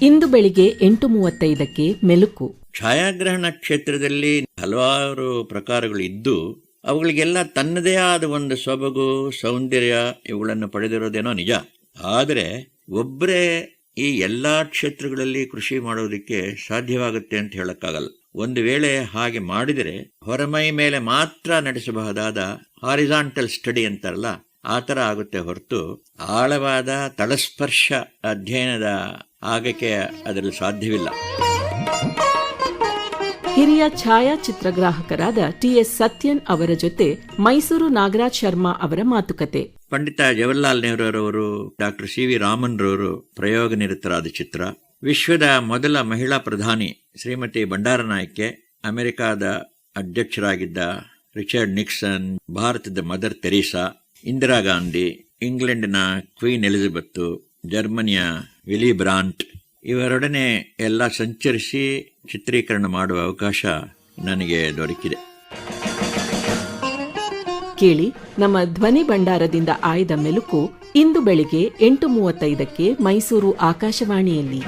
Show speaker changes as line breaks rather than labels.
ಇಂದು ಬೆಳಿಗ್ಗೆ 8:35ಕ್ಕೆ ಮೆಲುಕು.
ಛಾಯಾಗ್ರಹಣ ಕ್ಷೇತ್ರದಲ್ಲಿ ಹಲವಾರು ಪ್ರಕಾರಗಳು ಇದ್ದು ಅವುಗಳಿಗೆಲ್ಲ ತನ್ನದೇ ಆದ ಒಂದು ಸೊಬಗು, ಸೌಂದರ್ಯ ಇವುಗಳನ್ನು ಪಡೆದಿರೋದೇನೋ ನಿಜ. ಆದರೆ ಒಬ್ಬರೇ ಈ ಎಲ್ಲಾ ಕ್ಷೇತ್ರಗಳಲ್ಲಿ ಕೃಷಿ ಮಾಡೋದಕ್ಕೆ ಸಾಧ್ಯವಾಗುತ್ತೆ ಅಂತ ಹೇಳಕ್ಕಾಗಲ್ಲ. ಒಂದು ವೇಳೆ ಹಾಗೆ ಮಾಡಿದರೆ ಹೊರಮೈ ಮೇಲೆ ಮಾತ್ರ ನಡೆಸಬಹುದಾದ ಹಾರಿಜಾಂಟಲ್ ಸ್ಟಡಿ ಅಂತಾರಲ್ಲ, ಆ ಥರ ಆಗುತ್ತೆ ಹೊರತು ಆಳವಾದ ತಳಸ್ಪರ್ಶ ಅಧ್ಯಯನದ ಆಗಕ್ಕೆ ಅದರಲ್ಲಿ ಸಾಧ್ಯವಿಲ್ಲ.
ಹಿರಿಯ ಛಾಯಾಚಿತ್ರಗ್ರಾಹಕರಾದ ಟಿ.ಎಸ್. ಸತ್ಯನ್ ಅವರ ಜೊತೆ ಮೈಸೂರು ನಾಗರಾಜ್ ಶರ್ಮಾ ಅವರ ಮಾತುಕತೆ.
ಪಂಡಿತ ಜವಾಹರ್ಲಾಲ್ ನೆಹರೂರವರು, ಡಾಕ್ಟರ್ ಸಿ.ವಿ. ರಾಮನ್ ರವರು ಪ್ರಯೋಗ ನಿರತರಾದ ಚಿತ್ರ. ವಿಶ್ವದ ಮೊದಲ ಮಹಿಳಾ ಪ್ರಧಾನಿ ಶ್ರೀಮತಿ ಬಂಡಾರನಾಯ್ಕೆ, ಅಮೆರಿಕಾದ ಅಧ್ಯಕ್ಷರಾಗಿದ್ದ ರಿಚರ್ಡ್ ನಿಕ್ಸನ್, ಭಾರತದ ಮದರ್ ತೆರೇಸಾ, ಇಂದಿರಾ ಗಾಂಧಿ, ಇಂಗ್ಲೆಂಡಿನ ಕ್ವೀನ್ ಎಲಿಜಬೆತ್, ಜರ್ಮನಿಯ ವಿಲಿ ಬ್ರಾಂಟ್ ಇವರೊಡನೆ ಎಲ್ಲ ಸಂಚರಿಸಿ ಚಿತ್ರೀಕರಣ ಮಾಡುವ ಅವಕಾಶ ನನಗೆ ದೊರಕಿದೆ.
ಕೇಳಿ, ನಮ್ಮ ಧ್ವನಿ ಭಂಡಾರದಿಂದ ಆಯ್ದ ಮೆಲುಕು ಇಂದು ಬೆಳಿಗ್ಗೆ 8:35ಕ್ಕೆ ಮೈಸೂರು ಆಕಾಶವಾಣಿಯಲ್ಲಿ.